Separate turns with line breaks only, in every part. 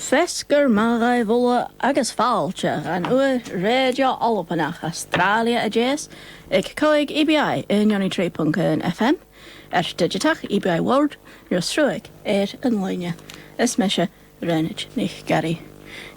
Fesgur magai vola agus fáilte an ua radio alpanach Australia a jazz, ik coig EBI in Johnny Tree.1 FM, digitach EBI World, your struig in line. Is mesha Renage Nich Gary.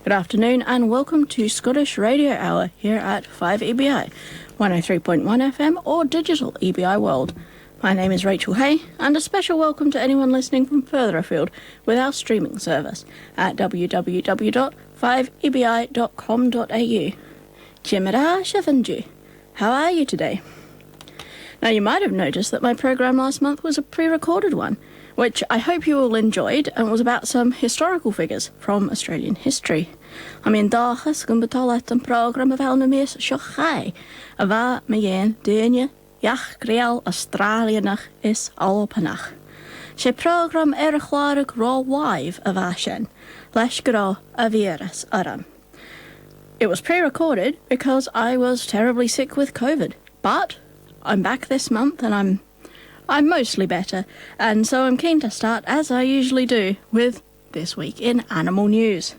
Good afternoon and welcome to Scottish Radio Hour here at 5EBI, 103.1 FM or digital EBI World. My name is Rachel Hay, and a special welcome to anyone listening from further afield with our streaming service at www.5ebi.com.au. Chimera Shavanju, how are you today? Now, you might have noticed that my programme last month was a pre-recorded one, which I hope you all enjoyed, and was about some historical figures from Australian history. I mean, dagas gan betalat an programme of elnamis shochai, ava meyen dunya. Jach Real Australianach is alpanach. She program chlárig rá wive a bhashen, leis gra a virus aram. It was pre-recorded because I was terribly sick with COVID, but I'm back this month and I'm mostly better, and so I'm keen to start, as I usually do, with This Week in Animal News.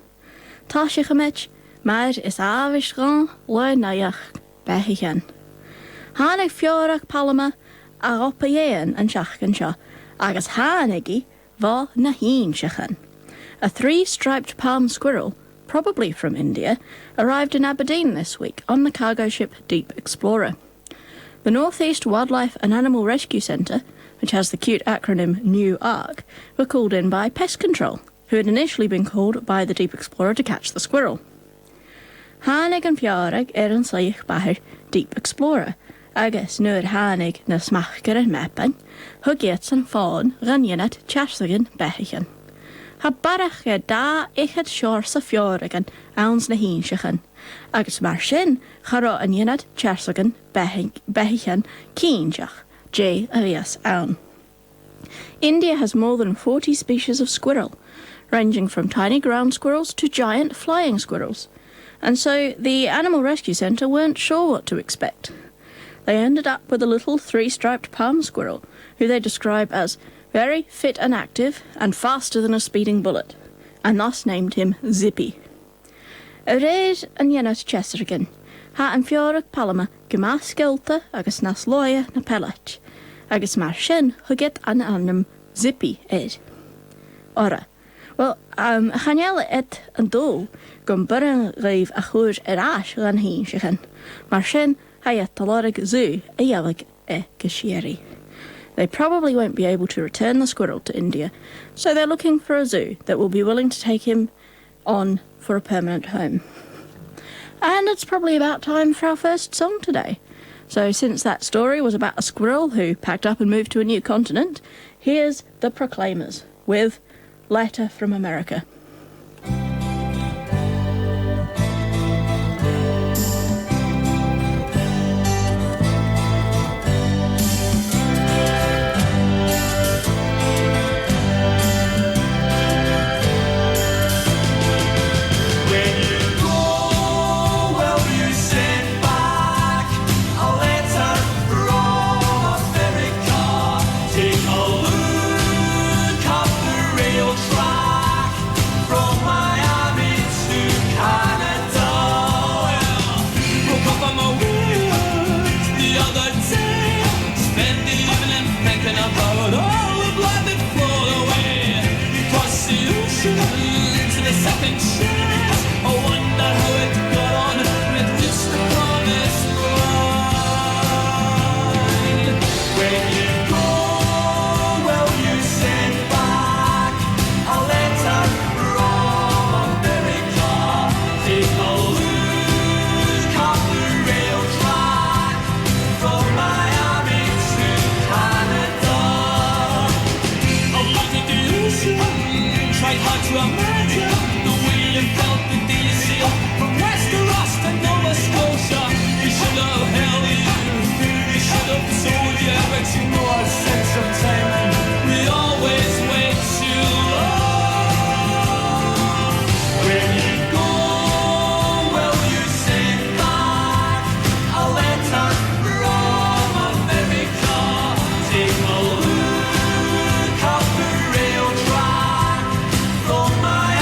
Tashichamich, maar is avishran le nayach behichen. Hánig fiorach palama a ropayean an shachgan sha, agus hánigi va na heen shachan. A 3-striped palm squirrel, probably from India, arrived in Aberdeen this week on the cargo ship Deep Explorer. The North East Wildlife and Animal Rescue Centre, which has the cute acronym New ARC, were called in by Pest Control, who had initially been called by the Deep Explorer to catch the squirrel. Hánig an fiorach an saich bahir Deep Explorer, agus nuair hánig na smachgar an mepan, thugiet an fáin ganionat tsearsagan behichen. Ha barach da ichad seoir sa fiorragan ans na hínsechan, agus mar sin chará an ionad tsearsagan behichen cínseach, J. alias an. India has more than 40 species of squirrel, ranging from tiny ground squirrels to giant flying squirrels, and so the Animal Rescue Centre weren't sure what to expect. They ended up with a little 3-striped palm squirrel, who they describe as very fit and active and faster than a speeding bullet, and thus named him Zippy. Reid an ionad Chestergan, ha an fiorach palama gemas skelta agus nas loya na pellet, agus mar sin huget an annam Zippy ed. Ora, well, chanela et an dol gum burren reif a chur ash ran heen shechen, mar sin hayat talarig zoo a yalig gashiri. They probably won't be able to return the squirrel to India, so they're looking for a zoo that will be willing to take him on for a permanent home. And it's probably about time for our first song today. So since that story was about a squirrel who packed up and moved to a new continent, here's the Proclaimers with Letter from America.
My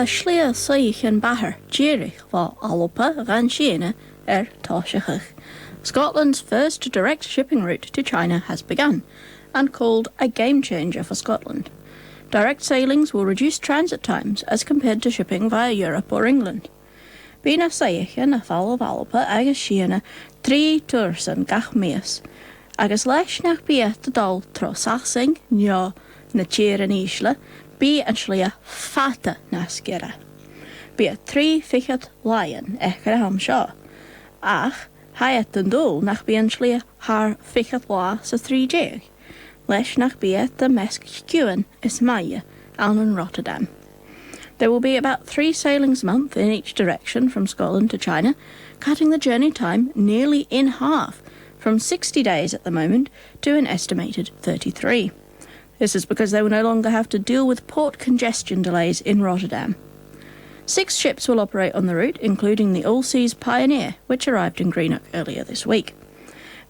Slea saich yn bahar, Jerich for Alpa ran Siena Toshachach. Scotland's first direct shipping route to China has begun, and called a game changer for Scotland. Direct sailings will reduce transit times as compared to shipping via Europe or England. Bína saich yn afal of Alpa agus Siena 3 tours yn gach mias, agus leis nach biet de dal tro sachsing, nio na cheer yn isla, bí an slia fata nasgera. Bí a 3 fichat lion echar ham seo. Ach, haiat an dul nach bí an slia haar fichat la sa 3 jeig. Leis nach bí the mesk cuan is Maya, an in Rotterdam. There will be about 3 sailings a month in each direction from Scotland to China, cutting the journey time nearly in half, from 60 days at the moment to an estimated 33. This is because they will no longer have to deal with port congestion delays in Rotterdam. 6 ships will operate on the route, including the All Seas Pioneer, which arrived in Greenock earlier this week.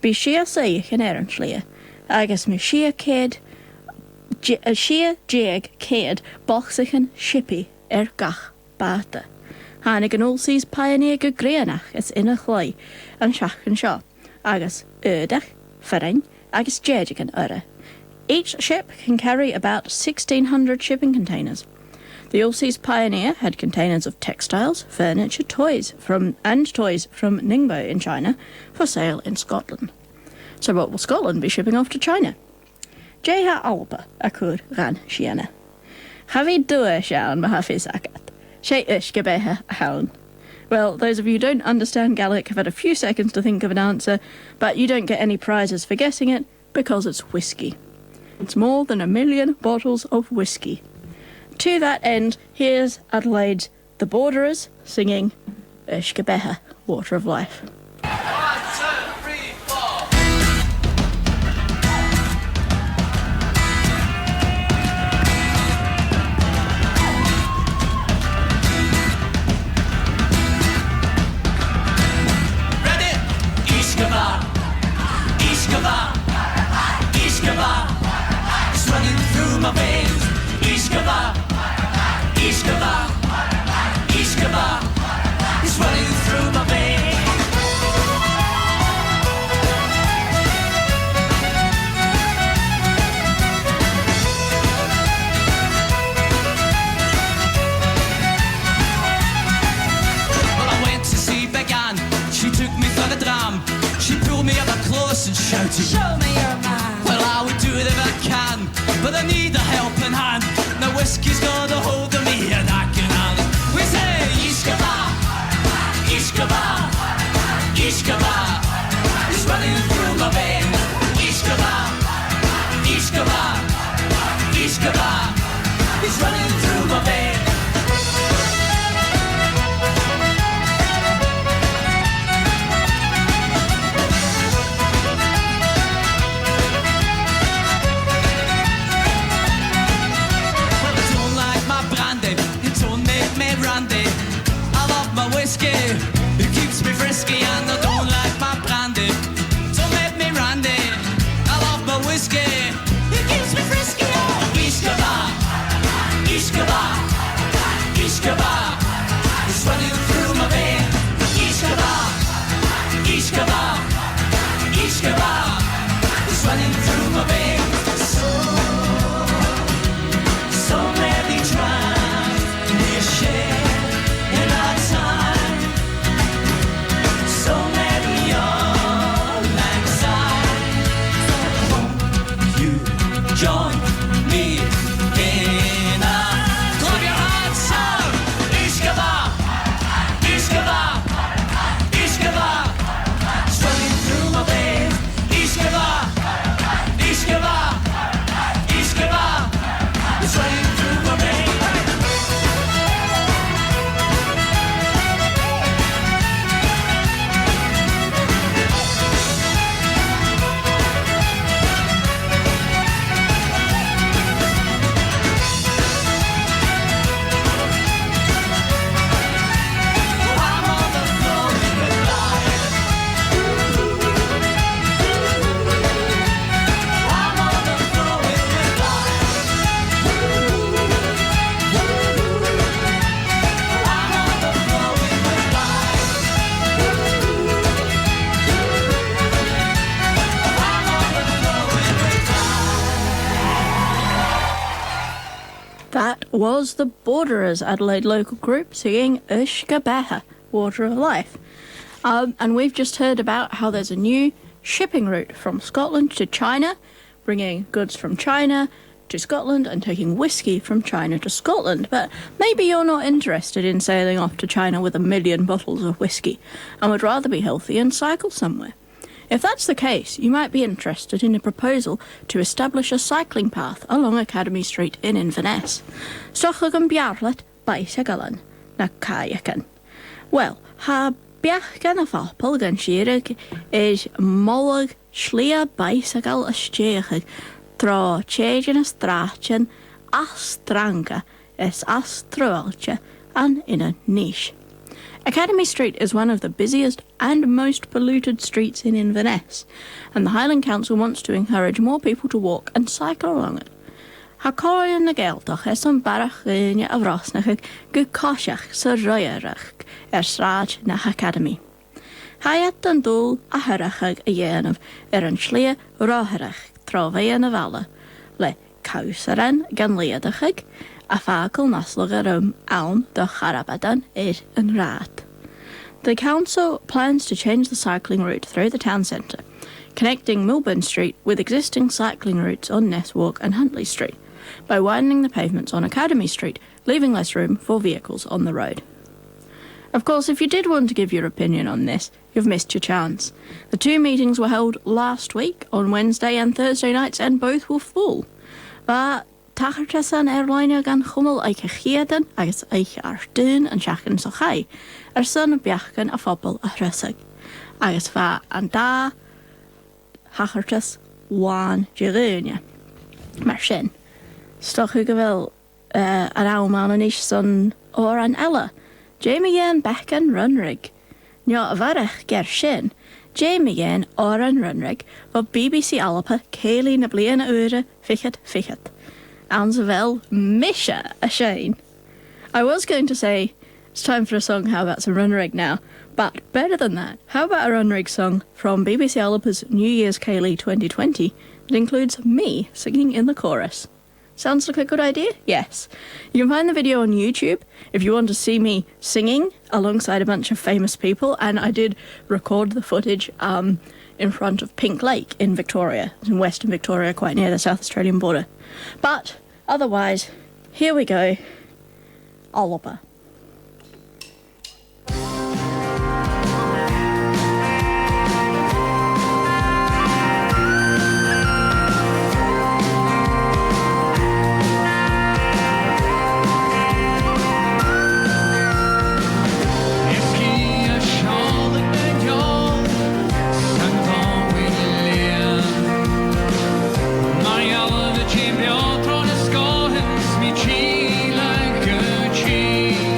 Bí siar saich yn Erinslea, agus mi siar ced, siar jeg ced bochsichen shippy gach bata. Hanig an All Seas Pioneer go Greenock is in a chloi, an siach an seo, agus ydach, fyrin, agus jejigan ura. Each ship can carry about 1,600 shipping containers. The All Seas Pioneer had containers of textiles, furniture, toys from Ningbo in China for sale in Scotland. So what will Scotland be shipping off to China? Jeha Alba akur ran Siena. Havi dua shaun mahafis akat. She ishkebeha haun. Well, those of you who don't understand Gaelic have had a few seconds to think of an answer, but you don't get any prizes for guessing it because it's whiskey. It's more than 1 million bottles of whiskey. To that end, here's Adelaide's The Borderers singing Ishkebeha, Water of Life.
1, 2, 3, 4. Ready? Ishkeba, Ishkeba, Ishkeba. It's running through my veins. Ishkeba, Ishkeba, Ishkeba. It's running through my veins. Well, I went to see Began. She took me for the dram. She pulled me up close and shouted, "Show me your man." Well, I would do it if I can, but I need a helping hand. Now whiskey's got a hold of me and I can handle. We say Ishkeba, Ishkeba, Ishkeba. It's running through my veins. Ishkeba, Ishkeba, Ishkeba. It's running through my veins.
was the Borderers Adelaide local group singing Ushka Beha, Water of Life. And we've just heard about how there's a new shipping route from Scotland to China, bringing goods from China to Scotland and taking whiskey from China to Scotland. But maybe you're not interested in sailing off to China with 1 million bottles of whiskey and would rather be healthy and cycle somewhere. If that's the case, you might be interested in a proposal to establish a cycling path along Academy Street in Inverness. Stochlag an biarlat bicyclean na kayakan. Well, ha biachgan a fapel gan sirig is mollig slia bicycle a steachig tra chagin a strachan as stranga is as troeltje and in a niche. Academy Street is one of the busiest and most polluted streets in Inverness, and the Highland Council wants to encourage more people to walk and cycle along it. Ha cóiríonn na Gaeltach is an barach réine a bhrosnachig go cóiseach sa roiarach sráid na Academy. Hayat an dúl a thurachag a dhéanamh an slí ráthirach trábhaí na bhela, le cawsaran gan léadachig, a fácal naslaga alm do charabadan an rád. The council plans to change the cycling route through the town centre, connecting Milburn Street with existing cycling routes on Ness Walk and Huntley Street, by widening the pavements on Academy Street, leaving less room for vehicles on the road. Of course, if you did want to give your opinion on this, you've missed your chance. The 2 meetings were held last week on Wednesday and Thursday nights, and both were full. But Tachartas an airline gan chumel eich chiadan agus eich arstún an seachan sa chai, son biachgan a phobal a hrysig. Agus fa an da Tachartas wan Jerunia. Mar sin. Stochu gyfel an awman an ish son or an ella. Jamie yen beckan runrig. Nio a varach ger sin. Jamie yen or an runrig, wat BBC Alpa Kaylee na bliana ure fichet. Anzavel Misha a Shane. I was going to say it's time for a song. How about some Runrig now? But better than that, how about a Runrig song from BBC Alpa's New Year's Kaylee 2020 that includes me singing in the chorus? Sounds like a good idea? Yes. You can find the video on YouTube if you want to see me singing alongside a bunch of famous people, and I did record the footage in front of Pink Lake in Victoria, in Western Victoria, quite near the South Australian border. But otherwise, here we go. Oliver.
Champion, throwing a score, hits me cheek like a cheek.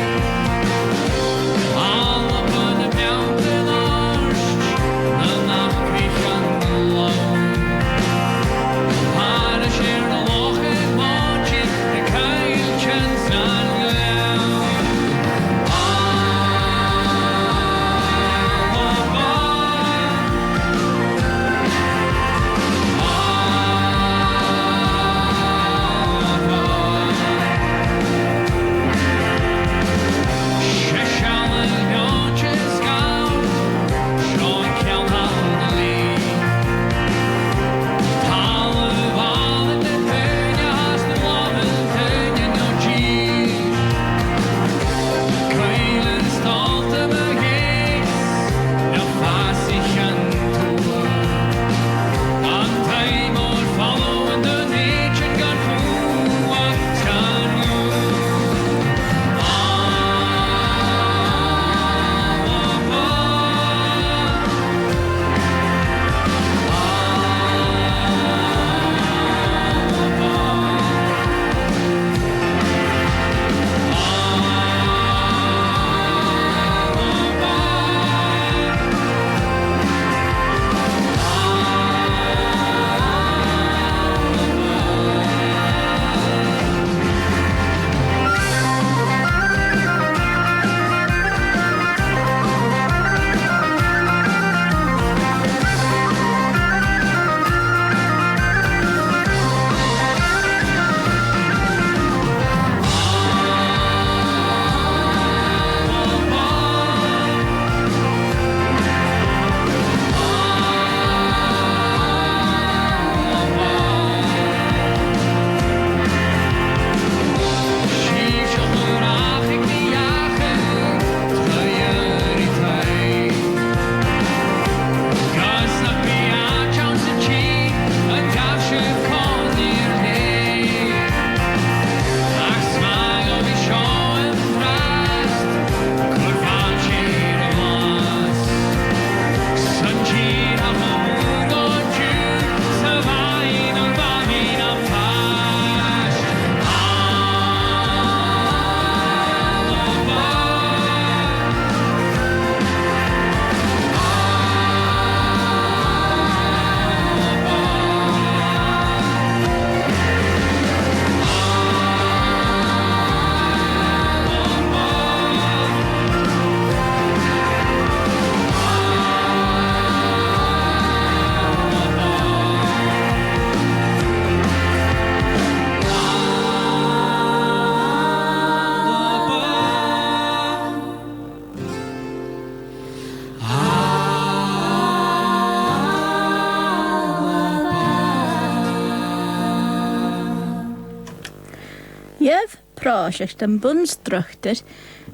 práisicht an bunstruchtir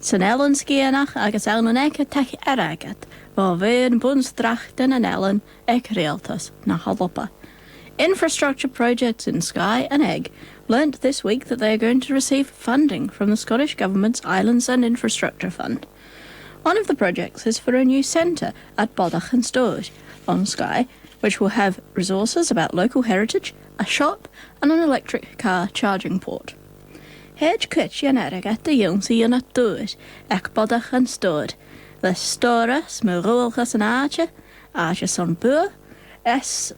san Ellen scéanach agus ann eke teich aragat, bá bhéon bunstrachten an Ellen ag réaltas na Halloppa. Infrastructure projects in Skye and Egg learnt this week that they are going to receive funding from the Scottish Government's Islands and Infrastructure Fund. One of the projects is for a new centre at Bodach and Stowage on Skye, which will have resources about local heritage, a shop and an electric car charging port. Hedge Kutch yan eragat de Jonsi yan at Stowage, ec Bodach and Stowage, the Stora smurulchas an Ache son Boer, es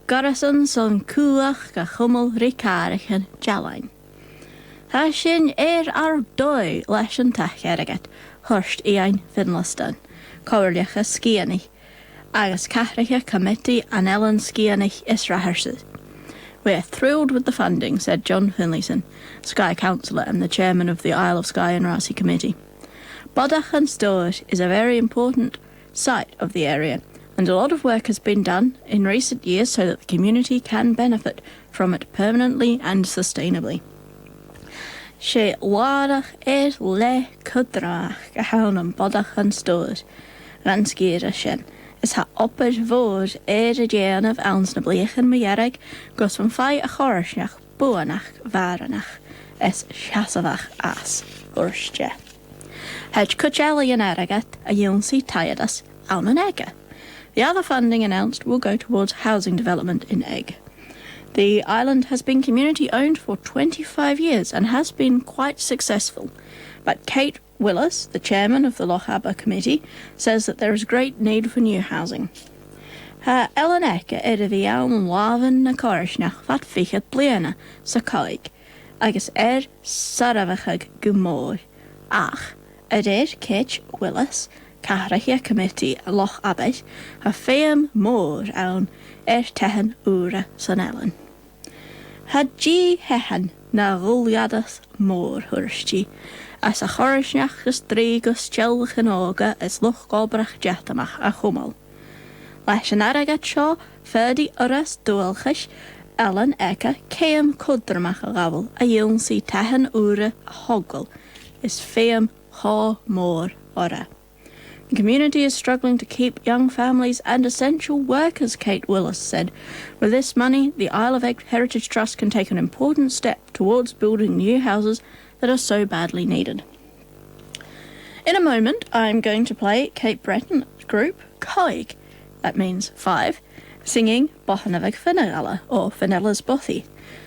Garrison son Kuach ga Hummel Rikarich en Jalain. Tá sin ar dói leis an teach eragat, hurst ein Finlaston, coirliacha skianich, agus cathricha committee an Ellen skianich Israherses. We are thrilled with the funding, said John Finlayson, Skye Councillor and the chairman of the Isle of Skye and Rasi Committee. Bodach and Stowage is a very important site of the area, and a lot of work has been done in recent years so that the community can benefit from it permanently and sustainably. She waarach le kudrach gehouden Bodach and Stowage, ranskiere sin. Is ha opper voor de jaan of Elsna blechen mejerrig, gos van fai a chorisnach, boanach, varenach, es chasavach as, urstje. Hedge kucheli en eragat, a Jonsi Tyadas, Almanega. The other funding announced will go towards housing development in Egg. The island has been community-owned for 25 years and has been quite successful. But Kate Willis, the chairman of the Lochaber Committee, says that there is great need for new housing. Ha Ellen Eke vi an laven na corisnach vat fichet bliana sa coig, agus saravachag gumor. Ach, Kate Willis, Cahrachia Committee Loch Abbey, ha feam mór an tehen ura san Ellen. Had G hehan na ruliadas mór hursti, as a chorisnach gus drígus tjelch an óga is Loch Gobrach jetamach a chumal. Leis an aragat seo, ferdi uras dúalchis, Ellen Eke céim cudramach a gabel a Jonsi tehen ura a hogel, is feam há mór ora. The community is struggling to keep young families and essential workers, Kate Willis said. With this money, the Isle of Egg Heritage Trust can take an important step towards building new houses that are so badly needed. In a moment, I'm going to play Cape Breton group Coig, that means 5, singing Bohanavig Finagala, or Finella's Bothy.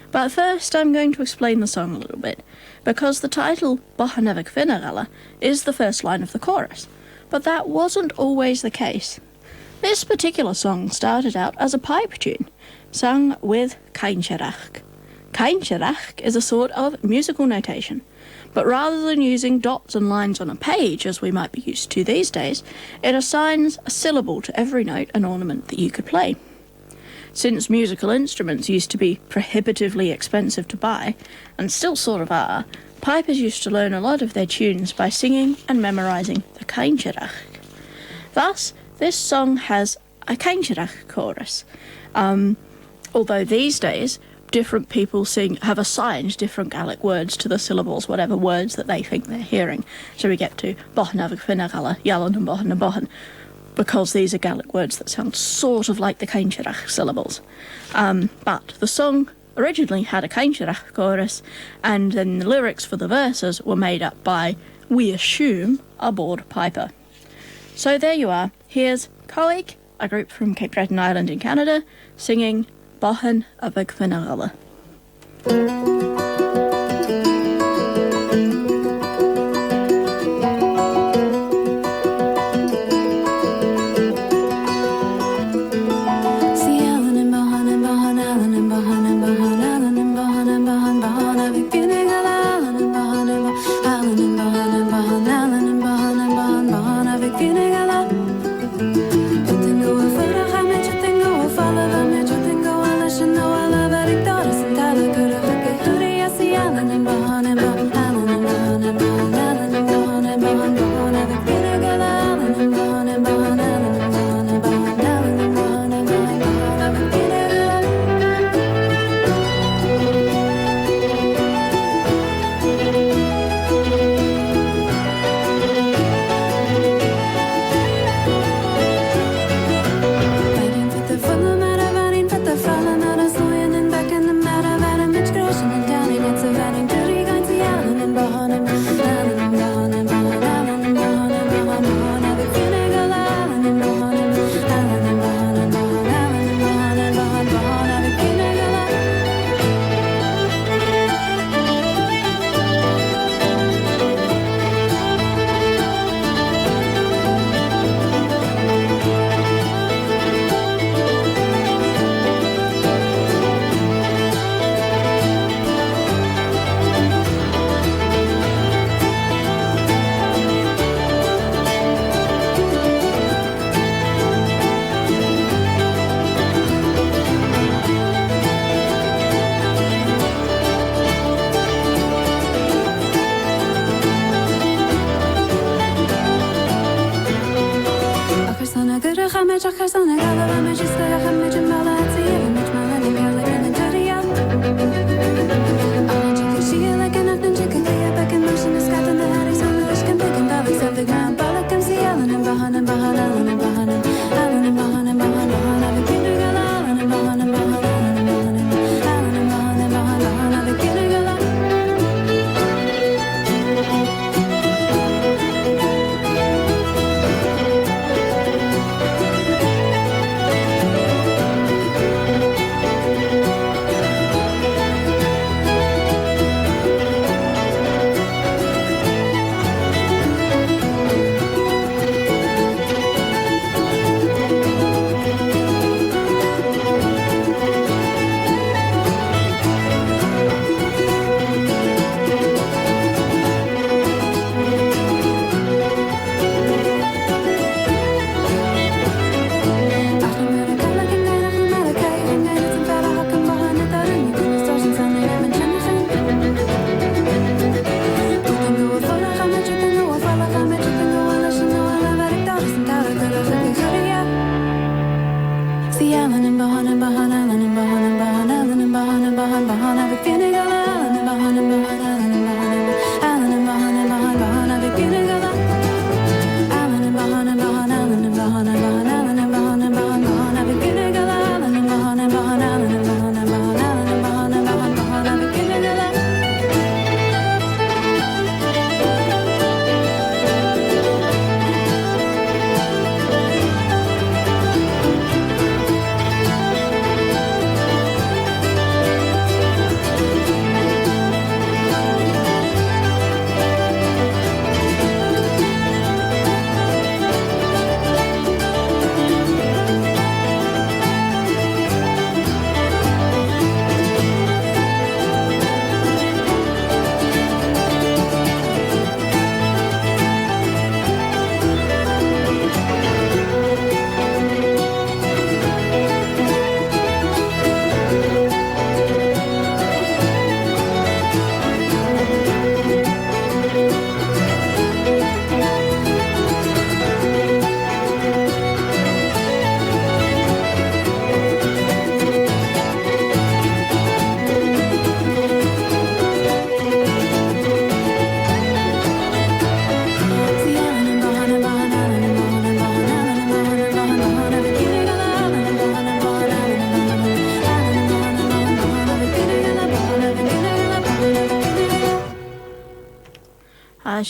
But first, I'm going to explain the song a little bit, because the title Bohanavig Finagala is the first line of the chorus. But that wasn't always the case. This particular song started out as a pipe tune, sung with Kaincherach. Kaincherach is a sort of musical notation, but rather than using dots and lines on a page, as we might be used to these days, it assigns a syllable to every note and ornament that you could play. Since musical instruments used to be prohibitively expensive to buy, and still sort of are, pipers used to learn a lot of their tunes by singing and memorising the Kaincherach. Thus, this song has a Kaincherach chorus. Although these days, different people have assigned different Gaelic words to the syllables, whatever words that they think they're hearing. So we get to Bohanavig Finagala, Yalan and Bohan and Bohan, because these are Gaelic words that sound sort of like the Kaincherach syllables. But the song originally had a Kaincherach chorus, and then the lyrics for the verses were made up by, we assume, a board piper. So there you are. Here's Coig, a group from Cape Breton Island in Canada, singing Bohan a Big Finagala.
Follow them, you think go, I listen, no, I love it, daughter, and Tyler, good, sana göre xame çakar sana gala me jista xame cimala tsiye me cmala ni bela kana dariya Ana çakır şiye like an afternoon chicken lay back in motion is got the hari sana aşkın bugün balık of the ground balık I'm see Alan and bahana Alan and bahana Alan and bahana the kinder gala Alan and bahana Alan and bahana the kinder gala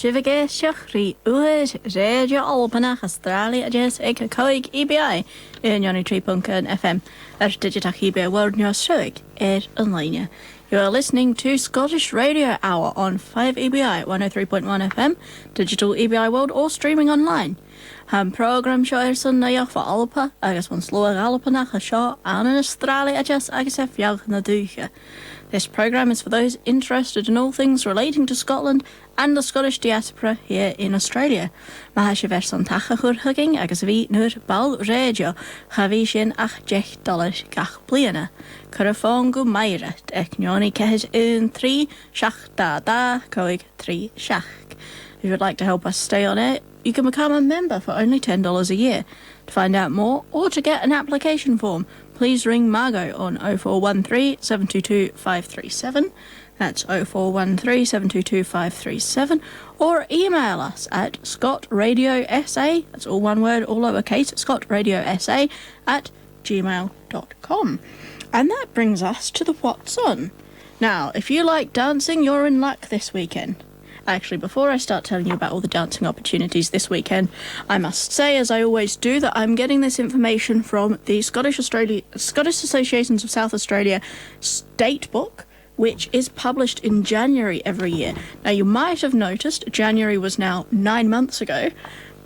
Sifigéisteach rí uair réidir Albanach Australia jazz ag coig EBI in 93.1 FM digitach EBI World News Show an line. You are listening to Scottish Radio Hour on 5EBI 103.1 FM, digital EBI World or streaming online. Program seo san naoch fa Alpa agus van slóir Alpanach a seo an in Australia jazz agus fiach na dúcha. This program is for those interested in all things relating to Scotland and the Scottish diaspora here in Australia. Maha se vers an tacha chur hugging agus vi nur bal radio chavi sin $8 gach bliana. Curafon go meire ec nioni kehes 1-3 shach da coig 3 shach. If you would like to help us stay on air, you can become a member for only $10 a year. To find out more or to get an application form, please ring Margot on 0413 722 537. That's 0413 722 537. Or email us at scotradiosa, that's all one word, all lowercase, scotradiosa @gmail.com. And that brings us to the What's On. Now, if you like dancing, you're in luck this weekend. Actually, before I start telling you about all the dancing opportunities this weekend, I must say, as I always do, that I'm getting this information from the Scottish Associations of South Australia State Book, which is published in January every year. Now, you might have noticed January was now 9 months ago,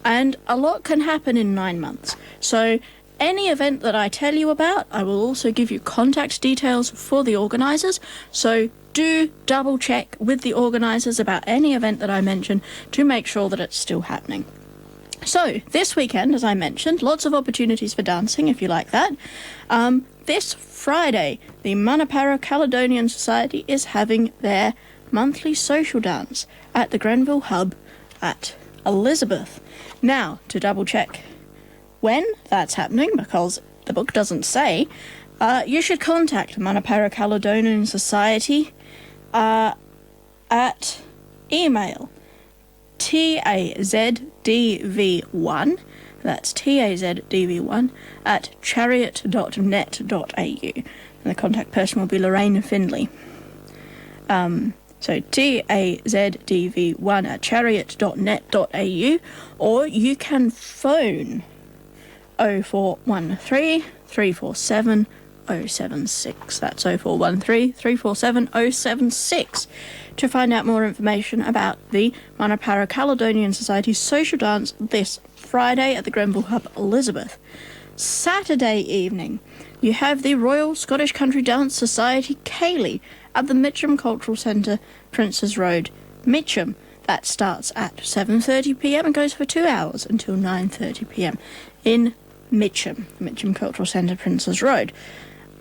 and a lot can happen in 9 months. So any event that I tell you about, I will also give you contact details for the organisers. So do double check with the organisers about any event that I mention to make sure that it's still happening. So this weekend, as I mentioned, lots of opportunities for dancing if you like that. This Friday, the Manapara Caledonian Society is having their monthly social dance at the Grenville Hub at Elizabeth. Now, to double check when that's happening, because the book doesn't say, you should contact Manapara Caledonian Society at email TAZDV1, that's TAZDV1 at chariot.net.au, and the contact person will be Lorraine Findlay. So TAZDV1 at chariot.net.au, or you can phone 0413 347 076. That's 0413 347 076 to find out more information about the Manapara Caledonian Society's social dance this Friday at the Grenville Hub Elizabeth. Saturday evening, you have the Royal Scottish Country Dance Society Ceilidh at the Mitcham Cultural Centre, Princes Road, Mitcham. That starts at 7:30pm and goes for 2 hours until 9:30pm in Mitcham Cultural Centre, Princes Road.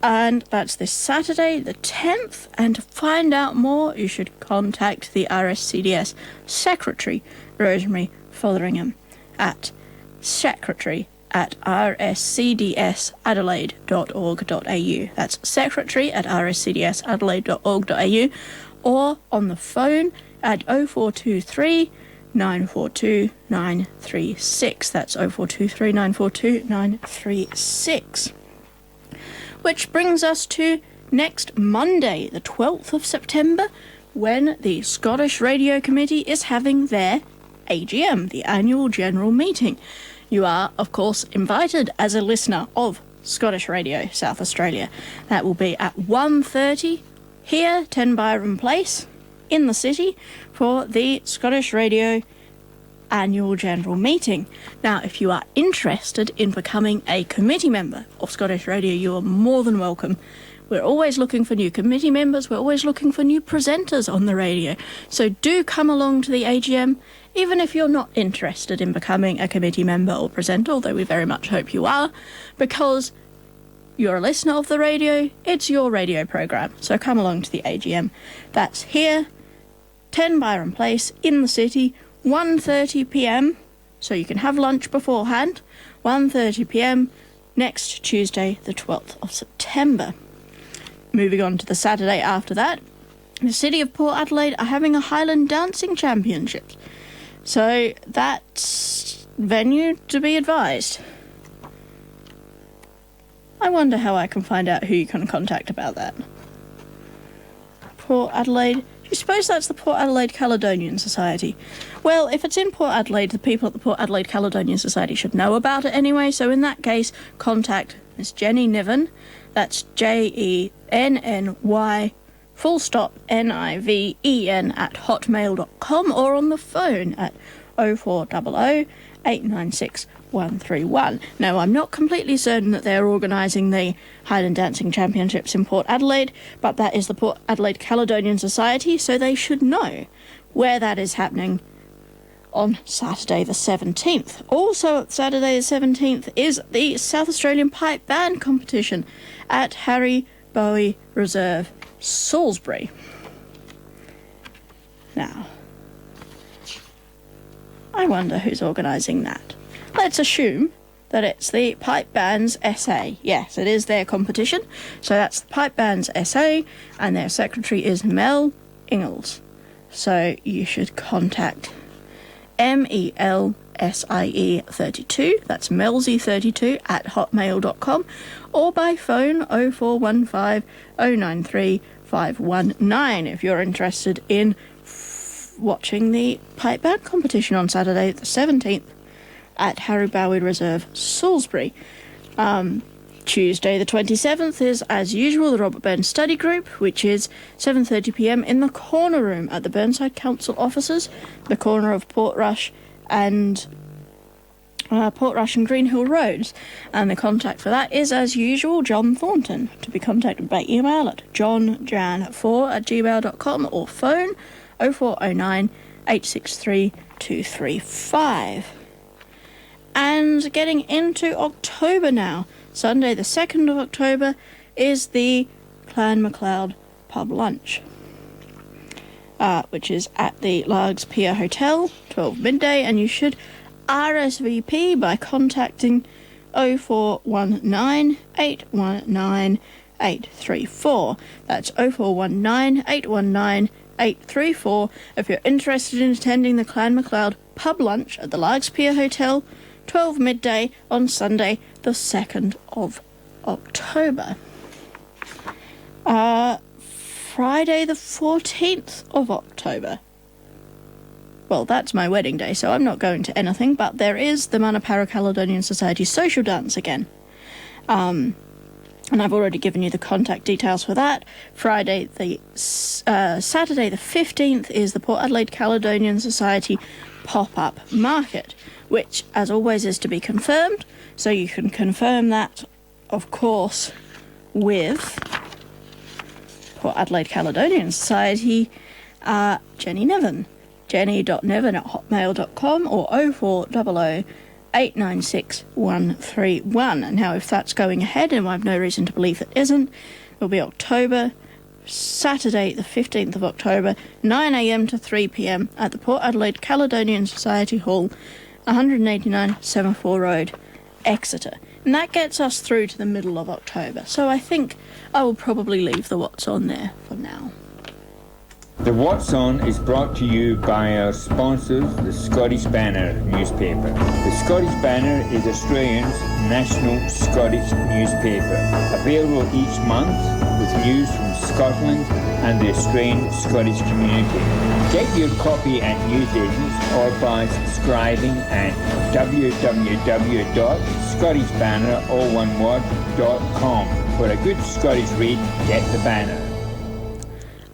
And that's this Saturday, the 10th. And to find out more, you should contact the RSCDS Secretary, Rosemary Fotheringham, at secretary@rscdsadelaide.org.au. That's secretary@rscdsadelaide.org.au, or on the phone at 0423 942 936. That's 0423 942 936. Which brings us to next Monday, the 12th of September, when the Scottish Radio Committee is having their AGM, the Annual General Meeting. You are, of course, invited as a listener of Scottish Radio South Australia. That will be at 1:30 here, 10 Byron Place, in the city, for the Scottish Radio Annual General Meeting. Now, if you are interested in becoming a committee member of Scottish Radio, you are more than welcome. We're always looking for new committee members. We're always looking for new presenters on the radio. So do come along to the AGM, even if you're not interested in becoming a committee member or presenter, although we very much hope you are, because you're a listener of the radio. It's your radio program. So come along to the AGM. That's here, 10 Byron Place, in the city, 1:30pm, so you can have lunch beforehand, 1:30pm, next Tuesday, the 12th of September. Moving on to the Saturday after that, the City of Port Adelaide are having a Highland Dancing Championship. So that's venue to be advised. I wonder how I can find out who you can contact about that. Port Adelaide. Do you suppose that's the Port Adelaide Caledonian Society? Well, if it's in Port Adelaide, the people at the Port Adelaide Caledonian Society should know about it anyway, so in that case, contact Miss Jenny Niven. That's JENNY NIVEN at hotmail.com, or on the phone at 0400 896 131. Now, I'm not completely certain that they're organising the Highland Dancing Championships in Port Adelaide, but that is the Port Adelaide Caledonian Society, so they should know where that is happening on Saturday the 17th. Also, Saturday the 17th is the South Australian Pipe Band Competition at Harry Bowie Reserve, Salisbury. Now, I wonder who's organising that. Let's assume that it's the Pipe Bands SA. Yes, it is their competition. So that's the Pipe Bands SA, and their secretary is Mel Ingalls. So you should contact MELSIE32, that's Melsie32 at hotmail.com, or by phone 0415 093 519 if you're interested in watching the Pipe Band competition on Saturday the 17th at Harry Bowie Reserve, Salisbury. Tuesday the 27th is, as usual, the Robert Burns Study Group, which is 7:30pm in the corner room at the Burnside Council offices, the corner of Portrush and Greenhill Roads. And the contact for that is, as usual, John Thornton, to be contacted by email at johnjan4@gmail.com or phone 0409 863 235. And getting into October now, Sunday the 2nd of October is the Clan MacLeod pub lunch, which is at the Largs Pier Hotel, 12 midday, and you should RSVP by contacting 0419 819 834. That's 0419 819 834 if you're interested in attending the Clan MacLeod pub lunch at the Largs Pier Hotel, 12 midday on Sunday, the 2nd of October. Friday the 14th of October. Well, that's my wedding day, so I'm not going to anything, but there is the Manapara Caledonian Society social dance again. And I've already given you the contact details for that. Saturday the 15th is the Port Adelaide Caledonian Society pop-up market, which, as always, is to be confirmed. So you can confirm that, of course, with Port Adelaide Caledonian Society, Jenny Nevin. jenny.nevin@hotmail.com or 0400 896 131. Now, if that's going ahead, and I've no reason to believe it isn't, it'll be Saturday the 15th of October, 9am to 3pm at the Port Adelaide Caledonian Society Hall, 189 Semaphore Road, Exeter. And that gets us through to the middle of October. So I think I will probably leave the What's On there for now.
The What's On is brought to you by our sponsors, the Scottish Banner newspaper. The Scottish Banner is Australia's national Scottish newspaper, available each month with news from Scotland and the Australian Scottish community. Get your copy at newsagents or by subscribing at www.scottishbanner.com. For a good Scottish read, get the Banner.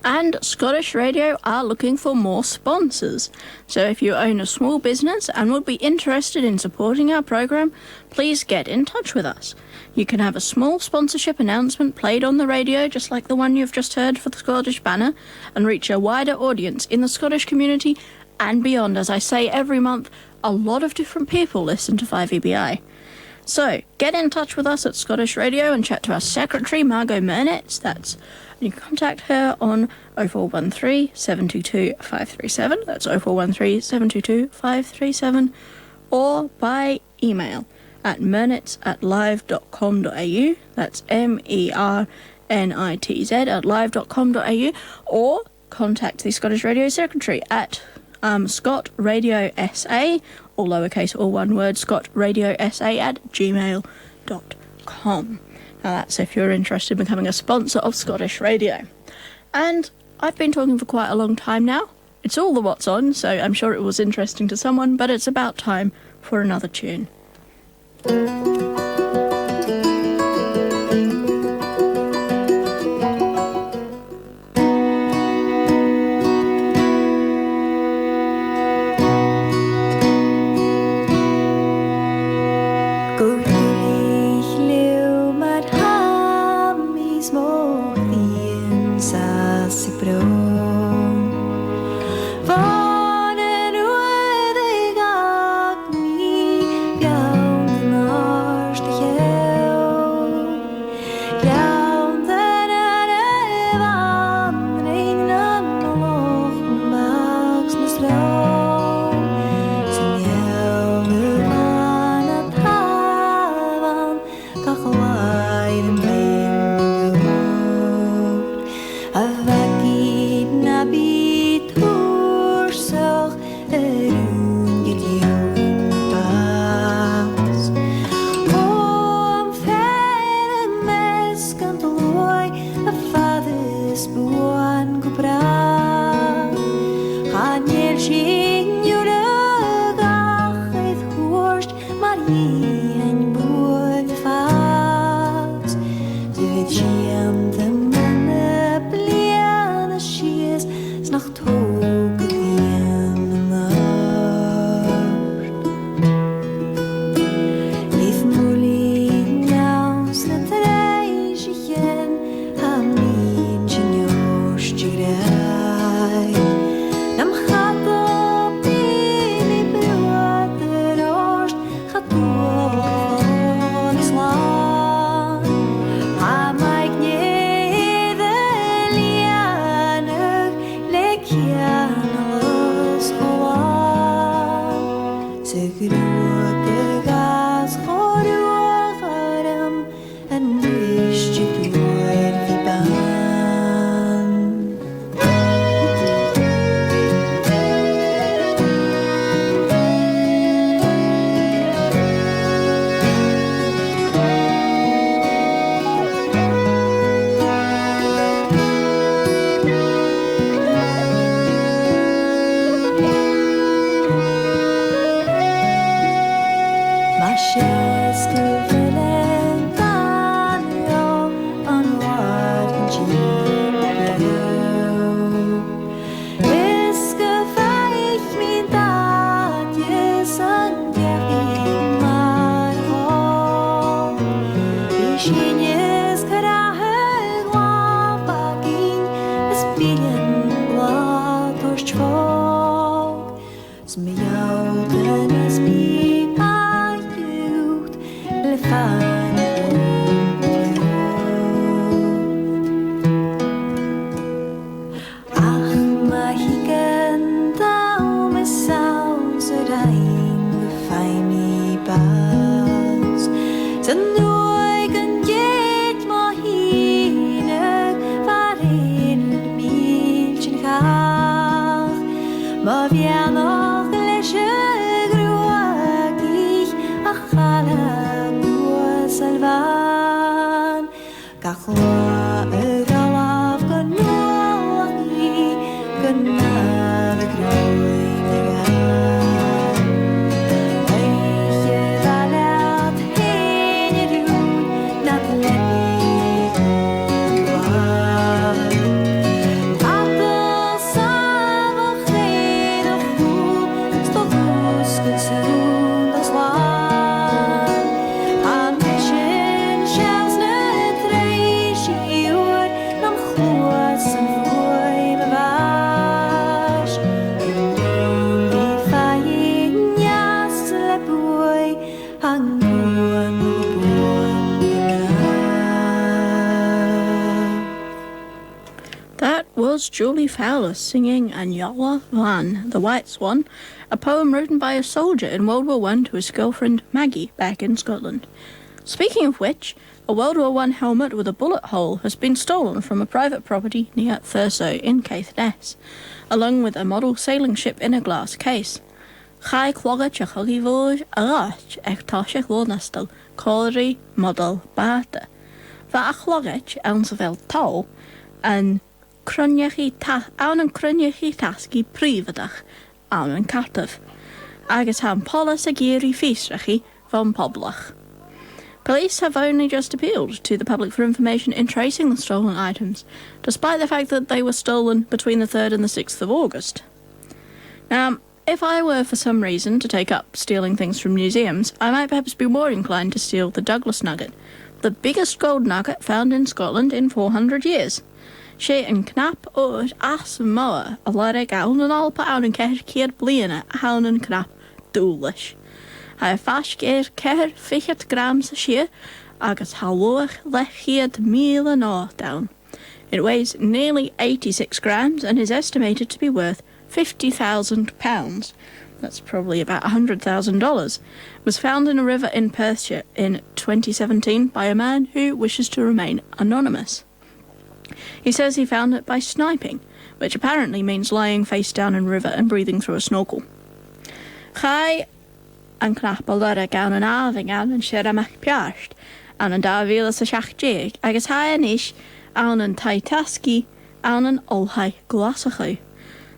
And Scottish Radio are looking for more sponsors. So if you own a small business and would be interested in supporting our program, please get in touch with us. You can have a small sponsorship announcement played on the radio, just like the one you've just heard for the Scottish Banner, and reach a wider audience in the Scottish community and beyond. As I say every month, a lot of different people listen to 5EBI. So get in touch with us at Scottish Radio and chat to our secretary, Margot Murnitz. You can contact her on 0413 722 537. That's 0413 722 537. Or by email at murnitz@live.com.au. That's MERNITZ@live.com.au. Or contact the Scottish Radio Secretary at Scott Radio SA, all lowercase, all one word, scottradiosa@gmail.com. Now that's if you're interested in becoming a sponsor of Scottish Radio. And I've been talking for quite a long time now. It's all the What's On, so I'm sure it was interesting to someone, but it's about time for another tune.
Var det nu är det gak mi bjørn Shinies Karaheg Wapagin is billion waterstrog. Smiaugen is be my youth, Lefan. Ach, Mahigan, thou me sounds that I find me bars. Ma bhíonn nach leis gruagich a chala salvan Gachwa galaf go nuahi go nav Eiche dalat heineru nat lepi
Julie Fowler singing Anjala Van, the White Swan, a poem written by a soldier in World War I to his girlfriend Maggie back in Scotland. Speaking of which, a World War I helmet with a bullet hole has been stolen from a private property near Thurso in Caithness, along with a model sailing ship in a glass case. Chai clogad a chogivoj arach ech tashech lornastal, cori model bata. Va a clogad ansvel tol, and awn yn crynyachi tasgu prifydach, awn yn cartaf, agos ham polis a geiri feesrachi von poblach. Police have only just appealed to the public for information in tracing the stolen items, despite the fact that they were stolen between the 3rd and the 6th of August. Now, if I were for some reason to take up stealing things from museums, I might perhaps be more inclined to steal the Douglas nugget, the biggest gold nugget found in Scotland in 400 years. Sé an knap o'r as moa a larig awn yn alpa awn yn ceir bliana awn yn knap dúlis. Ha fas geir ceir 50 grams a sheer agus halwch lechiad 1,000 down. It weighs nearly 86 grams and is estimated to be worth £50,000. That's probably about $100,000. Was found in a river in Perthshire in 2017 by a man who wishes to remain anonymous. He says he found it by sniping, which apparently means lying face down in a river and breathing through a snorkel. Chai an knapel ar a gawn yn aving an yn siar amach piasht, an yn 2016, agus hai an ish, an yn taitaski, an yn olhai glasachu.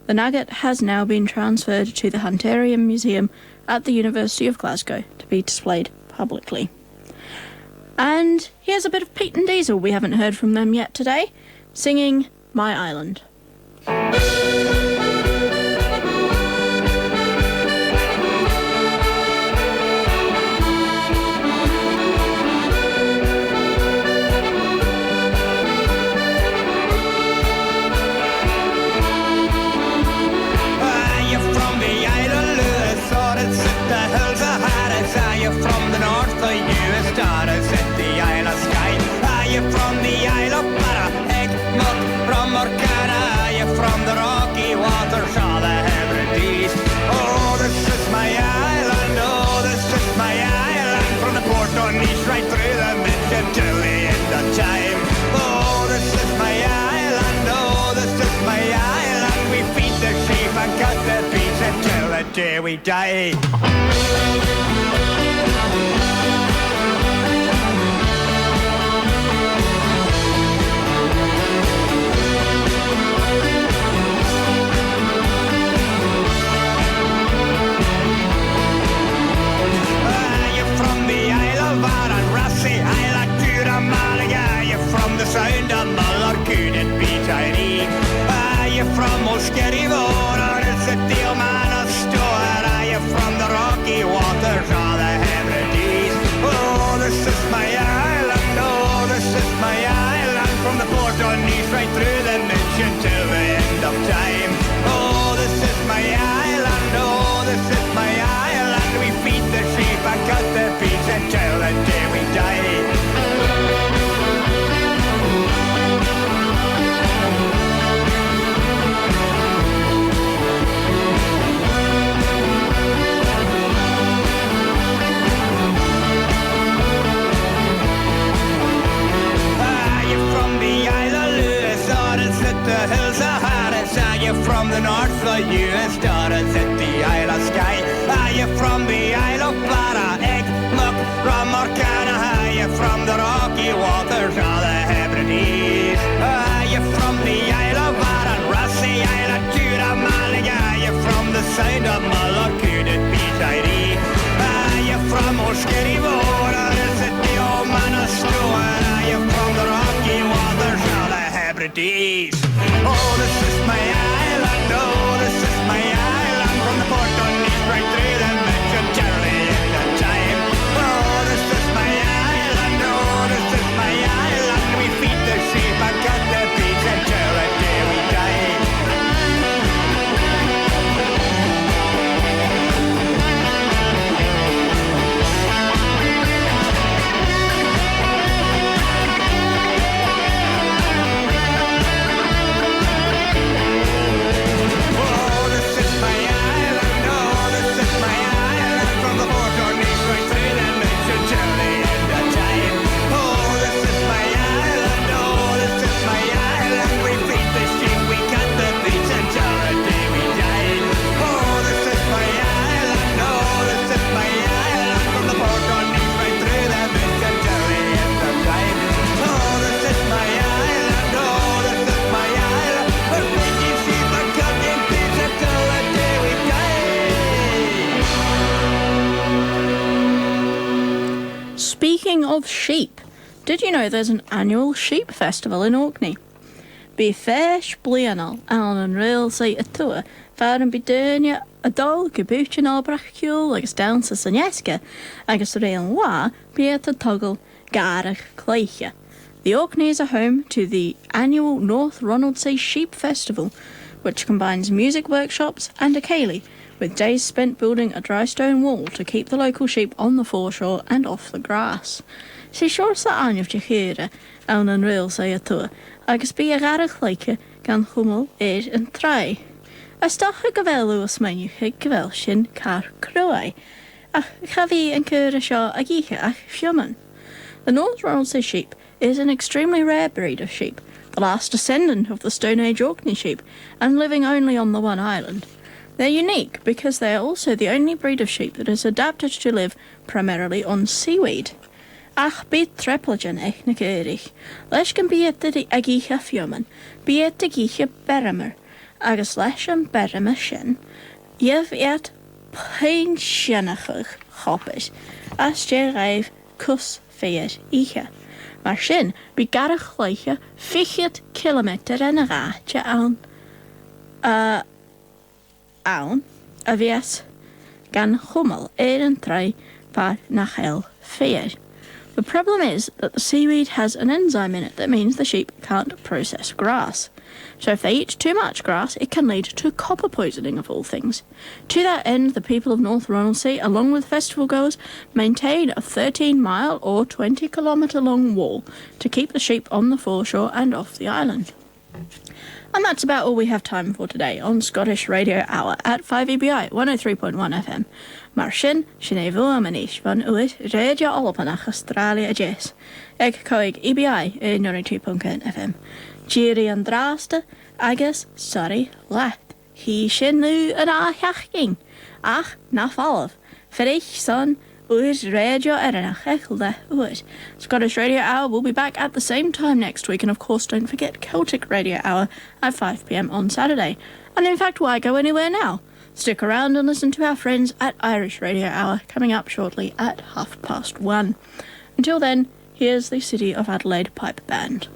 The nugget has now been transferred to the Hunterian Museum at the University of Glasgow to be displayed publicly. And here's a bit of Pete and Diesel we haven't heard from them yet today, singing My Island.
From the north of US stars at the Isle of Skye. Are you from the Isle of Barra, Egmont, from Orkana? Are you from the Rocky Waters or the Hebrides? Oh, this is my island, oh, this is my island. From the port on Nice right through the mission till the end of time. Oh, this is my island, oh, this is my island. We feed the sheep and cut the beans until the day we die. Sound of Mallarcoon and Beatty. Are you from Mulskerry Vore or is it the Oman of Store? Are you from the Rocky Waters? from the north, the US daughters at the Isle of Skye? Are you from the Isle of Blara, Egg, Muck, Rum or Canna? Are you from the Rocky Waters or the Hebrides? Are you from the Isle of Arran, Rossi, Isle of Juda, Malaga? Are you from the side of Mull or could it be Tyree? Are you from O'Skerry-Vore or is it the old man of Stone? Are you from the Rocky Waters or the Hebrides? Oh, this is my island, oh, this is my island. From the port on East right through the mention Charlie in the time. Oh, this is my island, oh, this is my island. We feed the sheep and cut the beach until the day we die. Oh, this is my island, oh, this is my island. From the port on East right through the mention Charlie in the time. Oh, this is my island, oh, this is my island. We feed the sheep, we cut the beach until the day we die. Oh, this is my island, oh, this is my island. From the port on East right through the mention Charlie in the time. Oh, this is my island, oh, this is my island. We're feeding sheep and cutting beach until the day we die.
Speaking of sheep, did you know there's an annual sheep festival in Orkney? Bí feis blianal an an réalsaí a tua fear an bidéine a dul go bútein ábrachciúil agus dansa san Iesca agus réal wá bí a tuggle garach cléiche. The Orkneys are home to the annual North Ronaldsay Sheep Festival, which combines music workshops and a ceilidh, with days spent building a dry stone wall to keep the local sheep on the foreshore and off the grass. Sí seoir sa ainmh de chéire an an réalsaí a tua, agus bí a garach cléiche gan chumul an trai. As dacha go bhfuil luas mainiucha go bhfuil sin car cruai, ach chahí an cura seo a gíche ach fiuman. The North Ronaldsay sheep is an extremely rare breed of sheep, the last descendant of the Stone Age Orkney sheep, and living only on the one island. They're unique because they are also the only breed of sheep that is adapted to live primarily on seaweed. Ach byd treplogen eich na gyrich, leis gan byd ydy a gícha fiuman, byd y gícha beramer, agus leis an beramer sin, yf iad pain sianachach chopis, as je raif cus feir icha. Maar sin, by garach leiche 50 kilometer en a raadje aan a vies gan chummel een trei par nach hel feir. The problem is that the seaweed has an enzyme in it that means the sheep can't process grass. So if they eat too much grass, it can lead to copper poisoning of all things. To that end, the people of North Ronaldsay, along with festival goers, maintain a 13-mile or 20-kilometre-long wall to keep the sheep on the foreshore and off the island. And that's about all we have time for today on Scottish Radio Hour at 5EBI 103.1 FM. Mar sin é bhua maníis van uid réidio Alpanach Australia a Jess. Ag coig EBI 92.1 FM. Jiri an drásta agus sorry leat. Hí sin nu an átheachking. Ach na fallh. Ferich son uid radio eranach echelde uid. Scottish Radio Hour will be back at the same time next week, and of course don't forget Celtic Radio Hour at 5 p.m. on Saturday. And in fact, why go anywhere now? Stick around and listen to our friends at Irish Radio Hour coming up shortly at 1:30. Until then, here's the City of Adelaide Pipe Band.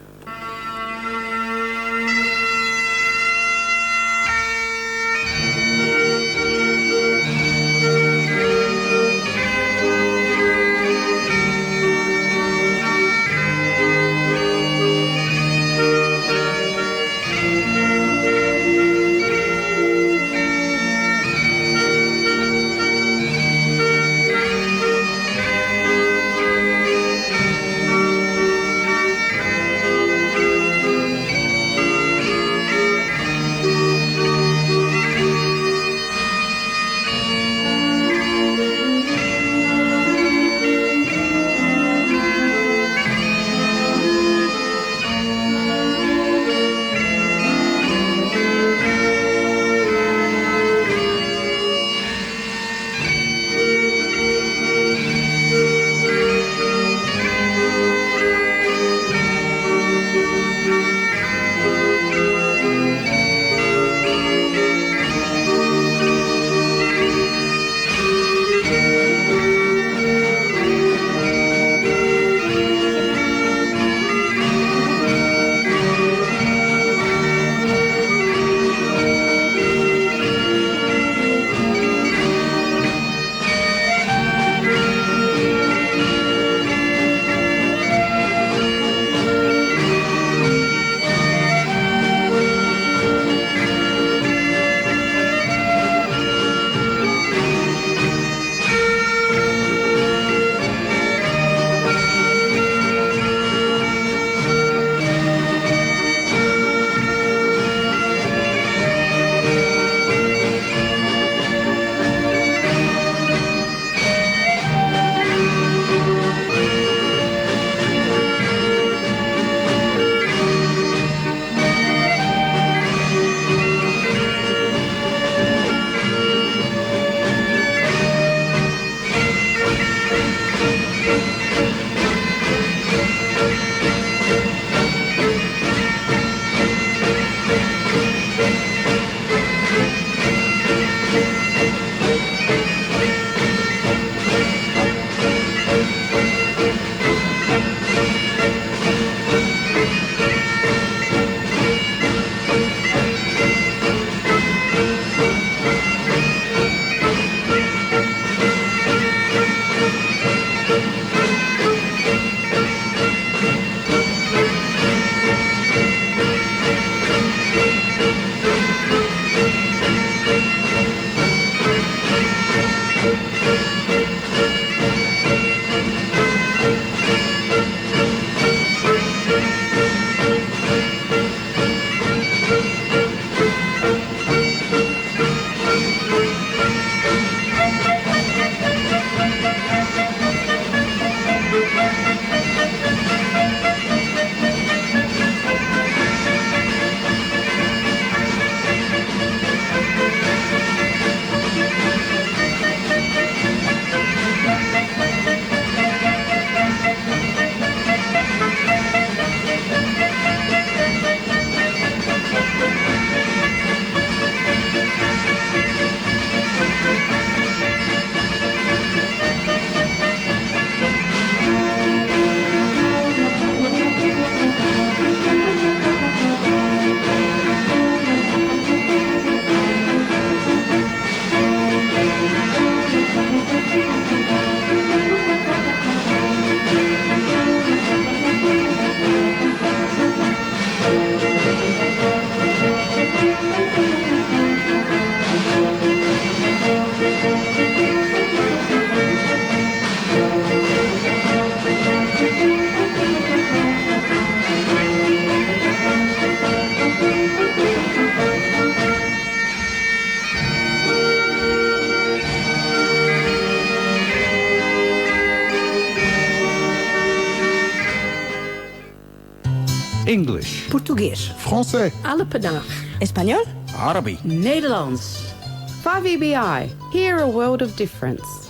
English,
Português.
Français.
Alepenaar.
Espanol?
Arabic.
Nederlands.
5EBI. Hear a world of difference.